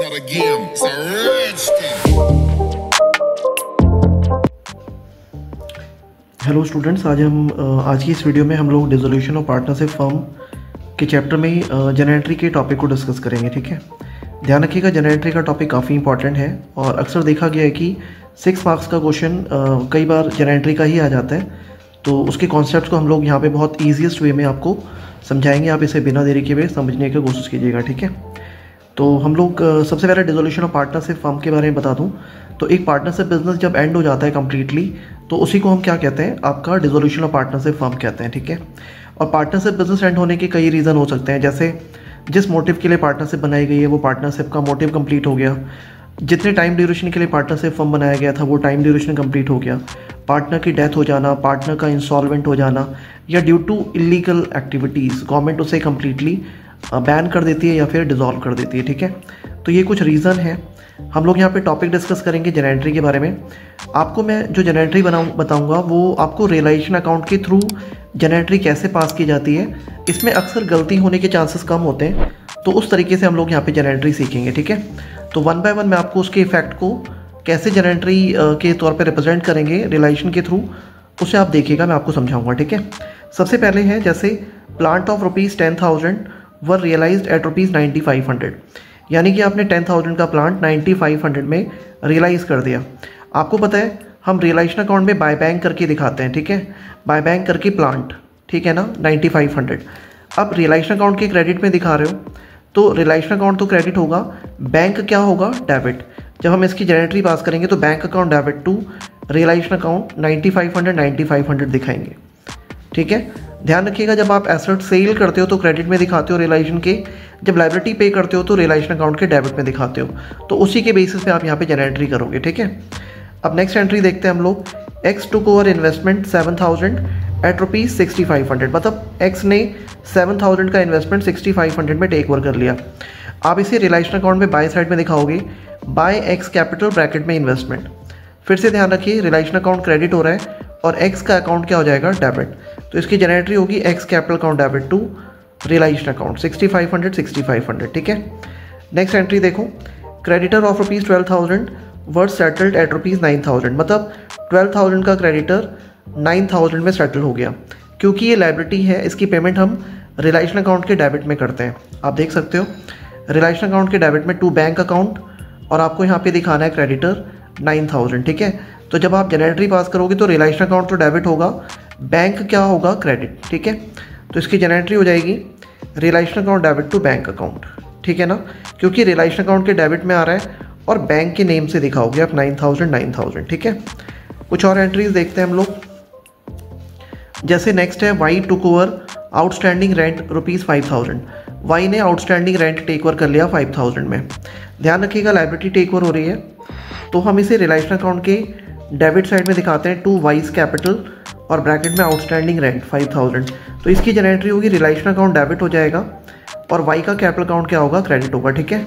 not a game, it's a rich thing. Hello students, आज की इस वीडियो में हम लोग डिसोल्यूशन ऑफ पार्टनरशिप फर्म के चैप्टर में जनरेटरी के टॉपिक को डिस्कस करेंगे। ठीक है, ध्यान रखिएगा, जनरेटरी का टॉपिक काफ़ी इंपॉर्टेंट है और अक्सर देखा गया है कि 6 मार्क्स का क्वेश्चन कई बार जनरेटरी का ही आ जाता है। तो उसके कॉन्सेप्ट को हम लोग यहाँ पे बहुत ईजीएस्ट वे में आपको समझाएंगे। आप इसे बिना देरी के हुए समझने की कोशिश कीजिएगा। ठीक है, तो हम लोग सबसे पहले डिसोल्यूशन ऑफ पार्टनरशिप फर्म के बारे में बता दूं तो एक पार्टनरशिप बिजनेस जब एंड हो जाता है कम्प्लीटली, तो उसी को हम क्या कहते हैं, आपका डिसोल्यूशन ऑफ पार्टनरशिप फर्म कहते हैं। ठीक है, और पार्टनरशिप बिजनेस एंड होने के कई रीज़न हो सकते हैं, जैसे जिस मोटिव के लिए पार्टनरशिप बनाई गई है वो पार्टनरशिप का मोटिव कंप्लीट हो गया, जितने टाइम ड्यूरेशन के लिए पार्टनरशिप फर्म बनाया गया था वो टाइम ड्यूरेशन कंप्लीट हो गया, पार्टनर की डेथ हो जाना, पार्टनर का इंसॉल्वेंट हो जाना, या due to illegal activities government उसे कम्प्लीटली बैन कर देती है या फिर डिसॉल्व कर देती है। ठीक है, तो ये कुछ रीज़न है। हम लोग यहाँ पे टॉपिक डिस्कस करेंगे जनरेटरी के बारे में। आपको मैं जो जनरेटरी बताऊँगा वो आपको रियलाइजेशन अकाउंट के थ्रू जनरेटरी कैसे पास की जाती है, इसमें अक्सर गलती होने के चांसेस कम होते हैं, तो उस तरीके से हम लोग यहाँ पे जनरेटरी सीखेंगे। ठीक है, तो वन बाय वन मैं आपको उसके इफेक्ट को कैसे जनरेटरी के तौर पे रिप्रेजेंट करेंगे रियलाइजेशन के थ्रू, उसे आप देखिएगा, मैं आपको समझाऊंगा। ठीक है, सबसे पहले है जैसे plant of ₹10,000 were realised at ₹9,500, यानी कि आपने 10,000 का प्लांट 9,500 में रियलाइज़ कर दिया। आपको पता है हम रियलाइजेशन अकाउंट में बाय बैंक करके दिखाते हैं। ठीक है, बाय बैंक करके प्लांट, ठीक है ना, 9,500। अब रियलाइजेशन अकाउंट के क्रेडिट में दिखा रहे हो तो रियलाइजेशन अकाउंट तो क्रेडिट होगा, बैंक क्या होगा, डेबिट। जब हम इसकी जनरेटरी पास करेंगे तो bank account debit to realisation account 9,500 दिखाएंगे। ठीक है, ध्यान रखिएगा, जब आप एसेट सेल करते हो तो क्रेडिट में दिखाते हो रियलाइजेशन के, जब लायबिलिटी पे करते हो तो रियलाइजेशन अकाउंट के डेबिट में दिखाते हो, तो उसी के बेसिस पे आप यहाँ पे जनरेटरी करोगे। ठीक है, अब नेक्स्ट एंट्री देखते हैं हम लोग। X took over investment 7,000 at ₹6,500, मतलब एक्स ने 7,000 का इन्वेस्टमेंट 6,500 में टेक ओवर कर लिया। आप इसे रियलाइजेशन अकाउंट में बाय साइड में दिखाओगे, बाय एक्स कैपिटल ब्रैकेट में इन्वेस्टमेंट। फिर से ध्यान रखिए, रियलाइजेशन अकाउंट क्रेडिट हो रहा है और एक्स का अकाउंट क्या हो जाएगा, डेबिट। तो इसकी जनरेटरी होगी X capital account debit to realisation account 6,500। ठीक है, नेक्स्ट एंट्री देखो, creditor of ₹12,000 were settled at ₹9,000, मतलब 12,000 का क्रेडिटर 9,000 में सेटल हो गया। क्योंकि ये लायबिलिटी है, इसकी पेमेंट हम रियलाइजेशन अकाउंट के डेबिट में करते हैं। आप देख सकते हो रियलाइजेशन अकाउंट के डेबिट में टू बैंक अकाउंट, और आपको यहाँ पे दिखाना है क्रेडिटर 9,000। ठीक है, तो जब आप जनरेटरी पास करोगे तो रियलाइजेशन अकाउंट तो डेबिट होगा, बैंक क्या होगा, क्रेडिट। ठीक है, तो इसकी जनरेटरी हो जाएगी realisation account debit to bank account. ठीक है ना, क्योंकि रियलाइजेशन अकाउंट के डेबिट में आ रहा है और बैंक के नेम से दिखाओगे आप 9,000। ठीक है, कुछ और एंट्रीज देखते हैं हम लोग। जैसे नेक्स्ट है Y took over outstanding rent ₹5,000, Y ने आउटस्टैंडिंग रेंट टेक ओवर कर लिया 5,000 में। ध्यान रखिएगा, लायबिलिटी टेक ओवर हो रही है तो हम इसे रियलाइजेशन अकाउंट के डेबिट साइड में दिखाते हैं टू वाइज कैपिटल और ब्रैकेट में आउटस्टैंडिंग रेंट 5,000। तो इसकी जनरेटरी होगी रियलाइजेशन अकाउंट डेबिट हो जाएगा और वाई का कैपिटल अकाउंट क्या होगा, क्रेडिट होगा। ठीक है,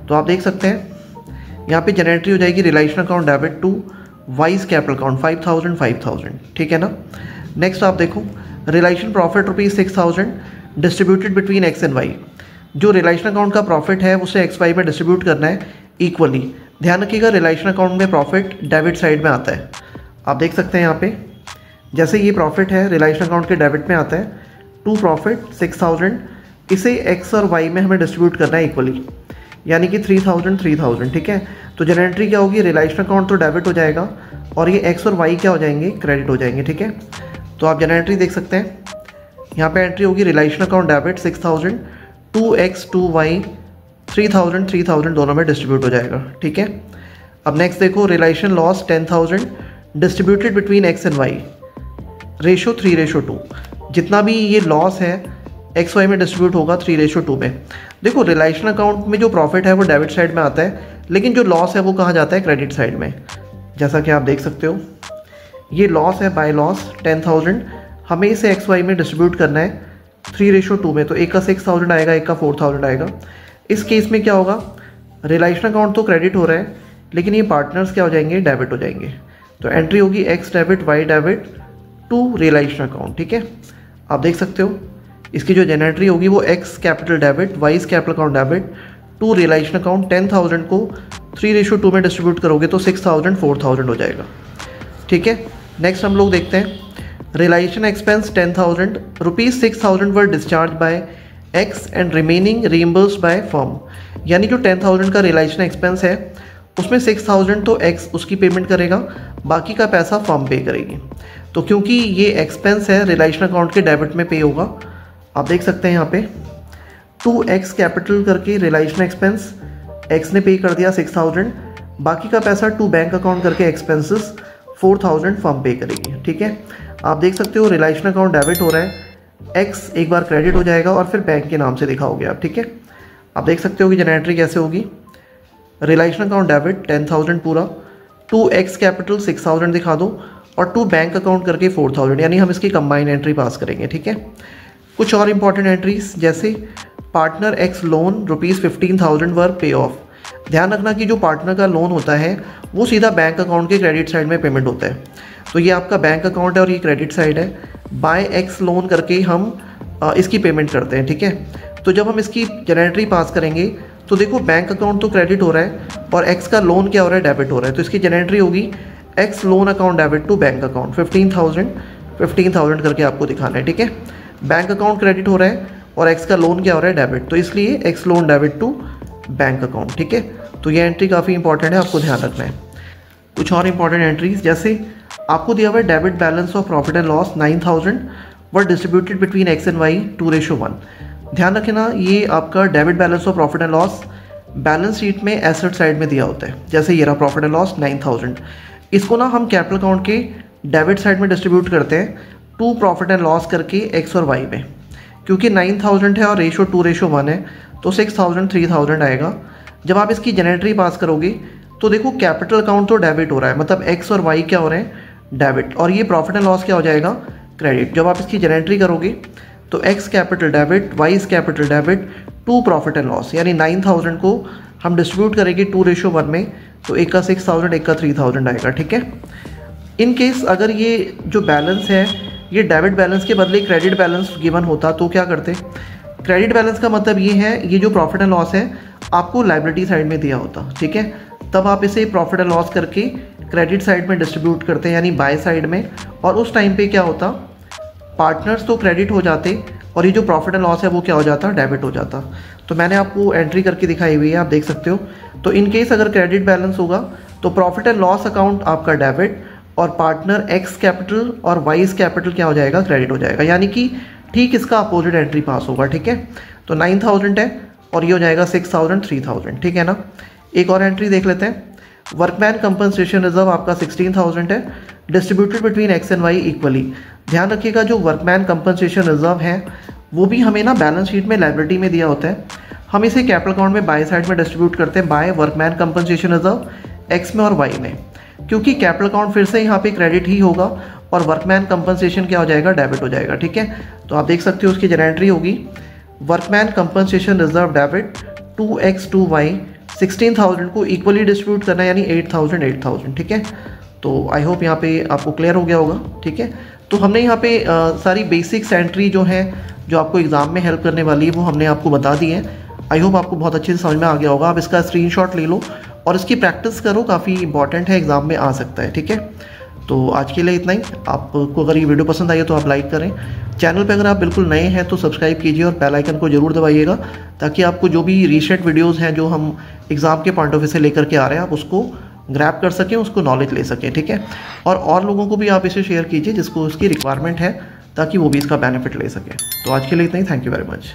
तो आप देख सकते हैं यहाँ पे जनरेटरी हो जाएगी realisation account debit to Y's capital account 5,000। ठीक है ना, नेक्स्ट आप देखो, realisation profit ₹6,000 distributed between X and Y. जो रियलाइजेशन अकाउंट का प्रॉफिट है उसे एक्स वाई में डिस्ट्रीब्यूट करना है इक्वली। ध्यान रखिएगा, रियलाइजेशन अकाउंट में प्रॉफिट डेबिट साइड में आता है। आप देख सकते हैं यहाँ पे, जैसे ये प्रॉफिट है रियलाइजेशन अकाउंट के डेबिट में आता है, टू प्रॉफिट 6,000, इसे एक्स और वाई में हमें डिस्ट्रीब्यूट करना है इक्वली, यानी कि 3,000। ठीक है, तो जनरेटरी क्या होगी, रियलाइजेशन अकाउंट तो डेबिट हो जाएगा और ये एक्स और वाई क्या हो जाएंगे, क्रेडिट हो जाएंगे। ठीक है, तो आप जनरेटरी देख सकते हैं, यहाँ पे एंट्री होगी realisation account debit 6,000 to X to Y 3,000 दोनों में डिस्ट्रीब्यूट हो जाएगा। ठीक है, अब नेक्स्ट देखो, realisation loss 10,000 distributed between X and Y, ratio 3:2। जितना भी ये लॉस है एक्स वाई में डिस्ट्रीब्यूट होगा 3:2 में। देखो, रियलाइजेशन अकाउंट में जो प्रॉफिट है वो डेबिट साइड में आता है, लेकिन जो लॉस है वो कहाँ जाता है, क्रेडिट साइड में। जैसा कि आप देख सकते हो ये लॉस है, बाय लॉस 10,000, हमें इसे एक्स वाई में डिस्ट्रीब्यूट करना है 3:2 में, तो एक का 6,000 आएगा, एक का 4,000 आएगा। इस केस में क्या होगा, रियलाइजेशन अकाउंट तो क्रेडिट हो रहा है लेकिन ये पार्टनर्स क्या हो जाएंगे, डेबिट हो जाएंगे। तो एंट्री होगी X debit Y debit to realisation account. ठीक है, आप देख सकते हो इसकी जो जनरेटरी होगी वो X capital debit Y's capital account debit to realisation account 10,000 को 3:2 में डिस्ट्रीब्यूट करोगे तो 6,000 4,000 हो जाएगा। ठीक है, नेक्स्ट हम लोग देखते हैं realisation expense 10,000 rupees 6,000 were discharge by X and remaining reimbursed by firm. यानी जो 10,000 का रियलाइजेशन एक्सपेंस है उसमें 6,000 तो एक्स उसकी पेमेंट करेगा, बाकी का पैसा फर्म पे करेगी। तो क्योंकि ये एक्सपेंस है रियलाइजेशन अकाउंट के डेबिट में पे होगा, आप देख सकते हैं यहाँ पे 2x कैपिटल करके रियलाइजेशन एक्सपेंस एक्स ने पे कर दिया 6,000, बाकी का पैसा टू बैंक अकाउंट करके एक्सपेंसेस 4,000 फर्म पे करेगी। ठीक है, आप देख सकते हो रियलाइजेशन अकाउंट डेबिट हो रहा है, एक्स एक बार क्रेडिट हो जाएगा और फिर बैंक के नाम से दिखाओगे आप। ठीक है, आप देख सकते हो कि जनरल एंट्री कैसे होगी। रियलाइजेशन अकाउंट डेबिट 10,000 पूरा, 2x कैपिटल 6,000 दिखा दो और टू बैंक अकाउंट करके 4,000, यानी हम इसकी कंबाइन एंट्री पास करेंगे। ठीक है, कुछ और इंपॉर्टेंट एंट्रीज जैसे पार्टनर एक्स लोन रुपीज़ 15,000 वर पे ऑफ। ध्यान रखना कि जो पार्टनर का लोन होता है वो सीधा बैंक अकाउंट के क्रेडिट साइड में पेमेंट होता है। तो ये आपका बैंक अकाउंट है और ये क्रेडिट साइड है, बाय एक्स लोन करके हम इसकी पेमेंट करते हैं। ठीक है, तो जब हम इसकी जनरल एंट्री पास करेंगे तो देखो बैंक अकाउंट तो क्रेडिट हो रहा है और एक्स का लोन क्या हो रहा है, डेबिट हो रहा है। तो इसकी जनरल एंट्री होगी X loan account debit to bank account 15,000 करके आपको दिखाना है। ठीक है, बैंक अकाउंट क्रेडिट हो रहा है और एक्स का लोन क्या हो रहा है, डेबिट, तो इसलिए X loan debit to bank account. ठीक है, तो ये एंट्री काफ़ी इंपॉर्टेंट है, आपको ध्यान रखना है। कुछ और इंपॉर्टेंट एंट्रीज जैसे आपको दिया हुआ है debit balance of profit and loss 9,000 were distributed between X and Y 2:1। ध्यान रखना ये आपका debit balance of profit and loss balance sheet में एसेट साइड में दिया होता है। जैसे ये रहा प्रॉफिट एंड लॉस 9,000, इसको ना हम कैपिटल अकाउंट के डेबिट साइड में डिस्ट्रीब्यूट करते हैं टू प्रॉफिट एंड लॉस करके एक्स और वाई में। क्योंकि 9,000 है और रेशो 2:1 है तो 6,000 3,000 आएगा। जब आप इसकी जनरल एंट्री पास करोगे तो देखो कैपिटल अकाउंट तो डेबिट हो रहा है, मतलब एक्स और वाई क्या हो रहे हैं, डेबिट, और ये प्रॉफिट एंड लॉस क्या हो जाएगा, क्रेडिट। जब आप इसकी जनरल एंट्री करोगे तो X capital debit, Y capital debit to profit and loss, यानी 9,000 को हम डिस्ट्रीब्यूट करेंगे 2:1 में, तो एक का 6,000 एक का 3,000 आएगा। ठीक है, इन केस अगर ये जो बैलेंस है ये डेबिट बैलेंस के बदले क्रेडिट बैलेंस गिवन होता तो क्या करते। क्रेडिट बैलेंस का मतलब ये है ये जो प्रॉफिट एंड लॉस है आपको लायबिलिटी साइड में दिया होता। ठीक है, तब आप इसे प्रॉफिट एंड लॉस करके क्रेडिट साइड में डिस्ट्रीब्यूट करते हैं, यानी बाय साइड में, और उस टाइम पे क्या होता, पार्टनर्स तो क्रेडिट हो जाते और ये जो प्रॉफिट एंड लॉस है वो क्या हो जाता, डेबिट हो जाता। तो मैंने आपको एंट्री करके दिखाई हुई है, आप देख सकते हो। तो इन केस अगर क्रेडिट बैलेंस होगा तो प्रॉफिट एंड लॉस अकाउंट आपका डेबिट और पार्टनर एक्स कैपिटल और वाईज कैपिटल क्या हो जाएगा, क्रेडिट हो जाएगा, यानी कि ठीक इसका अपोजिट एंट्री पास होगा। ठीक है, तो 9,000 है और ये हो जाएगा 6,000 3,000। ठीक है ना, एक और एंट्री देख लेते हैं। वर्कमैन कंपनसेशन रिजर्व आपका 16,000 है, distributed between X and Y equally. ध्यान रखिएगा जो वर्कमैन कंपनसेशन रिजर्व है वो भी हमें ना बैलेंस शीट में लायबिलिटी में दिया होता है, हम इसे कैपिटल अकाउंट में बाय साइड में डिस्ट्रीब्यूट करते हैं by workman compensation reserve X में और वाई में, क्योंकि कैपिटल अकाउंट फिर से यहाँ पे क्रेडिट ही होगा और वर्कमैन कंपनसेशन क्या हो जाएगा, डेबिट हो जाएगा। ठीक है, तो आप देख सकते हो उसकी जनरल एंट्री होगी workman compensation reserve debit 2x 2y 16,000 को इक्वली डिस्ट्रीब्यूट करना है, यानी 8,000 8,000। ठीक है, तो आई होप यहाँ पे आपको क्लियर हो गया होगा। ठीक है, तो हमने यहाँ पे सारी बेसिक्स एंट्री जो है जो आपको एग्ज़ाम में हेल्प करने वाली है वो हमने आपको बता दी है। आई होप आपको बहुत अच्छे से समझ में आ गया होगा। आप इसका स्क्रीनशॉट ले लो और इसकी प्रैक्टिस करो, काफ़ी इंपॉर्टेंट है, एग्ज़ाम में आ सकता है। ठीक है, तो आज के लिए इतना ही। आपको अगर ये वीडियो पसंद आई है तो आप लाइक करें, चैनल पे अगर आप बिल्कुल नए हैं तो सब्सक्राइब कीजिए और बेल आइकन को जरूर दबाइएगा, ताकि आपको जो भी रीसेंट वीडियोस हैं जो हम एग्ज़ाम के पॉइंट ऑफ व्यू से लेकर के आ रहे हैं आप उसको ग्रैब कर सकें, उसको नॉलेज ले सकें। ठीक है, और लोगों को भी आप इसे शेयर कीजिए जिसको उसकी रिक्वायरमेंट है, ताकि वो भी इसका बेनिफिट ले सकें। तो आज के लिए इतना ही। Thank you very much.